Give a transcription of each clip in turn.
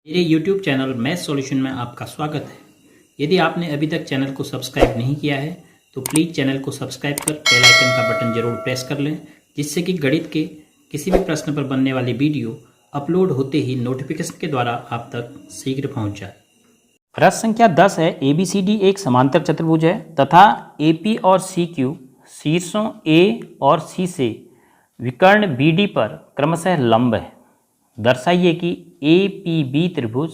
मेरे YouTube channel math solution में आपका स्वागत है। यदि आपने अभी तक चैनल को सब्सक्राइब नहीं किया है तो प्लीज़ चैनल को सब्सक्राइब कर बेल आइकन का बटन जरूर प्रेस कर लें, जिससे कि गणित के किसी भी प्रश्न पर बनने वाली वीडियो अपलोड होते ही नोटिफिकेशन के द्वारा आप तक शीघ्र पहुंच जाए। प्रश्न संख्या 10 है, ABCD एक समांतर चतुर्भुज है तथा AP और CQ शीर्षों A और C से विकर्ण BD पर क्रमशः लंब है। दर्शाइए कि APB त्रिभुज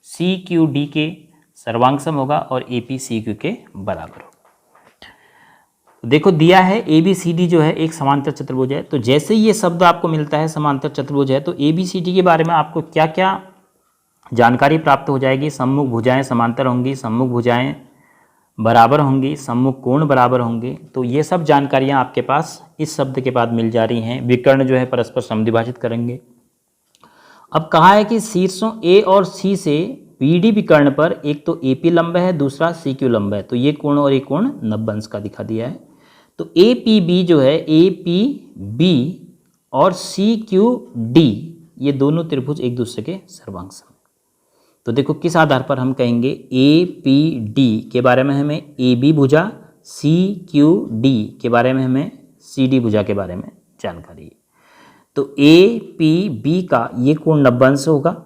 CQD के सर्वांगसम होगा और APCQ के बराबर होगा। देखो दिया है ABCD जो है एक समांतर चतुर्भुज है, तो जैसे ही ये शब्द आपको मिलता है समांतर चतुर्भुज है तो ABCD के बारे में आपको क्या क्या जानकारी प्राप्त हो जाएगी। सम्मुख भुजाएं समांतर होंगी, सम्मुख भुजाएं बराबर होंगी, सम्मुख कोण बराबर होंगे। तो ये सब जानकारियाँ आपके पास इस शब्द के बाद मिल जा रही हैं। विकर्ण जो है परस्पर समद्विभाजित करेंगे। अब कहा है कि शीर्षों A और C से BD विकर्ण पर एक तो AP लंब है, दूसरा CQ लंब है। तो ये कोण और ये कोण 90 अंश का दिखा दिया है। तो APB जो है, APB और CQD ये दोनों त्रिभुज एक दूसरे के सर्वांगसम। तो देखो किस आधार पर हम कहेंगे APD के बारे में हमें AB भुजा, CQD के बारे में हमें CD भुजा के बारे में जानकारी है। तो APB का ये कोण 90 अंश होगा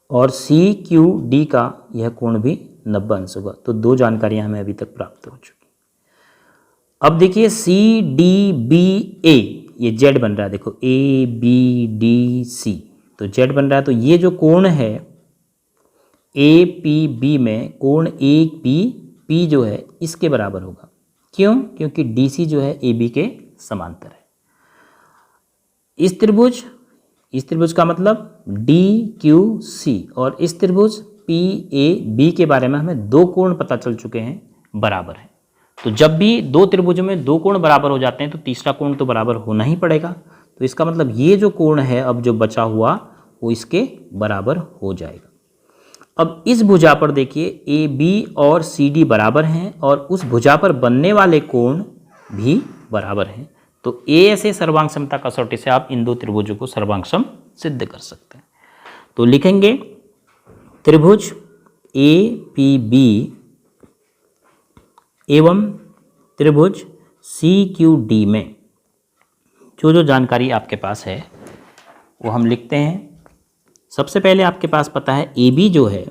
और CQD का यह कोण भी 90 अंश होगा। तो दो जानकारियां हमें अभी तक प्राप्त हो चुकी। अब देखिए CDBA ये Z बन रहा है। देखो ABDC तो Z बन रहा है। तो ये जो कोण है APB में कोण APP जो है इसके बराबर होगा। क्यों? क्योंकि DC जो है AB के समांतर है। इस त्रिभुज का मतलब DQC और इस त्रिभुज PAB के बारे में हमें दो कोण पता चल चुके हैं बराबर है। तो जब भी दो त्रिभुजों में दो कोण बराबर हो जाते हैं तो तीसरा कोण तो बराबर होना ही पड़ेगा। तो इसका मतलब ये जो कोण है अब जो बचा हुआ वो इसके बराबर हो जाएगा। अब इस भुजा पर देखिए AB और CD बराबर हैं और उस भुजा पर बनने वाले कोण भी बराबर हैं। तो A से सर्वांग समता कसौटी से आप इन दो त्रिभुजों को सर्वांगसम सिद्ध कर सकते हैं। तो लिखेंगे त्रिभुज APB एवं त्रिभुज CQD में जो जानकारी आपके पास है वो हम लिखते हैं। सबसे पहले आपके पास पता है AB जो है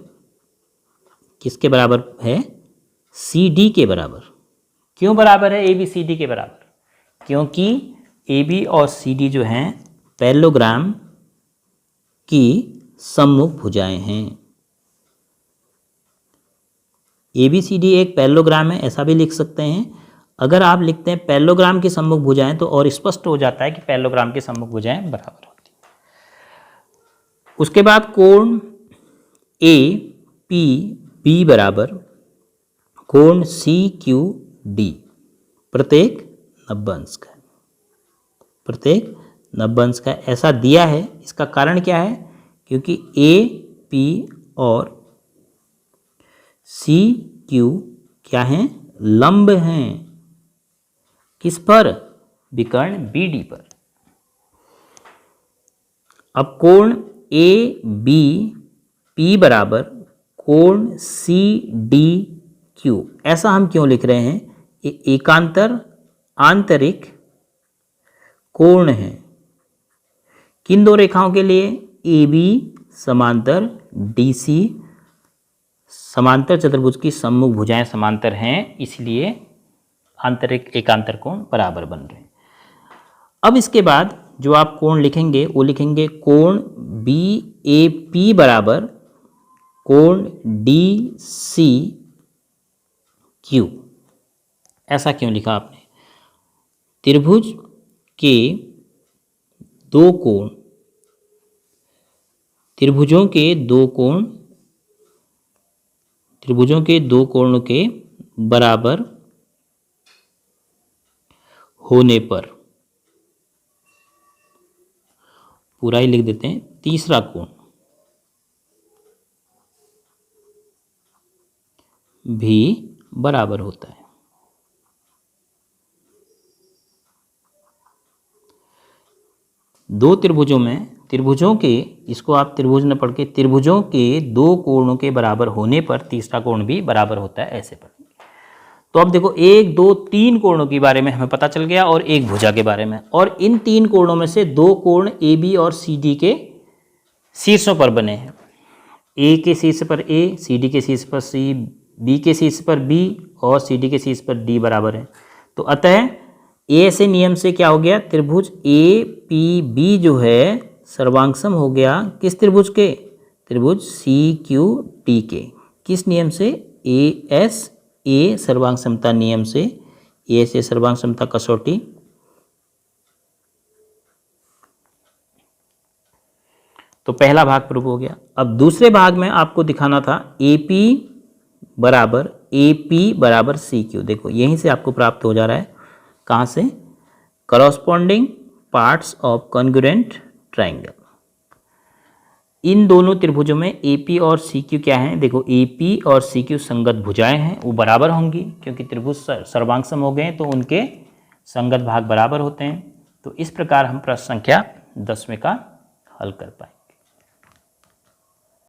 किसके बराबर है? CD के बराबर। क्यों बराबर है AB CD के बराबर? क्योंकि AB और CD जो हैं पैरेललोग्राम की सम्मुख भुजाएं हैं। ABCD एक पैरेललोग्राम है, ऐसा भी लिख सकते हैं। अगर आप लिखते हैं पैरेललोग्राम की सम्मुख भुजाएं तो और स्पष्ट हो जाता है कि पैरेललोग्राम की सम्मुख भुजाएं बराबर होती हैं। उसके बाद कोण APB बराबर कोण CQD प्रत्येक 90 अंश का है, प्रत्येक 90 अंश का ऐसा दिया है। इसका कारण क्या है? क्योंकि AP और CQ क्या हैं? लंब हैं। किस पर? विकर्ण BD पर। अब कोण ABP बराबर कोण CDQ ऐसा हम क्यों लिख रहे हैं? ये एकांतर आंतरिक कोण है। किन दो रेखाओं के लिए? AB समांतर DC समांतर चतुर्भुज की सम्मुख भुजाएं समांतर हैं, इसलिए आंतरिक एकांतर कोण बराबर बन रहे हैं। अब इसके बाद जो आप कोण लिखेंगे वो लिखेंगे कोण BAP बराबर कोण DCQ। ऐसा क्यों लिखा आपने? त्रिभुज के दो कोण, त्रिभुजों के दो कोणों के बराबर होने पर, पूरा ही लिख देते हैं, तीसरा कोण भी बराबर होता है। दो त्रिभुजों में त्रिभुजों के, इसको आप त्रिभुज न पढ़ के त्रिभुजों के दो कोणों के बराबर होने पर तीसरा कोण भी बराबर होता है, ऐसे पढ़ेंगे। तो अब देखो 1 2 3 कोणों के बारे में हमें पता चल गया और एक भुजा के बारे में, और इन 3 कोणों में से 2 कोण ए बी और सी डी के शीर्षों पर बने हैं। ए के शीर्ष पर ए, सी डी के शीर्ष पर सी, बी के शीर्ष पर बी और सी डी के शीर्ष पर डी बराबर है। तो अतः ऐसे नियम से क्या हो गया, त्रिभुज ए पी बी जो है सर्वांगसम हो गया किस त्रिभुज के, त्रिभुज सी क्यू डी के। किस नियम से, ए एस ए सर्वांग समता नियम से, ए से सर्वांग समता कसौटी। तो पहला भाग प्रूव हो गया। अब दूसरे भाग में आपको दिखाना था AP बराबर CQ। देखो यहीं से आपको प्राप्त हो जा रहा है, कहाँ से, करॉस्पॉन्डिंग पार्ट्स ऑफ कॉन्ग्रुएंट ट्राइंगल। इन दोनों त्रिभुजों में AP और CQ क्या है, देखो AP और CQ संगत भुजाएं हैं, वो बराबर होंगी क्योंकि त्रिभुज सर्वांगसम हो गए तो उनके संगत भाग बराबर होते हैं। तो इस प्रकार हम प्रश्न संख्या 10वें का हल कर पाए।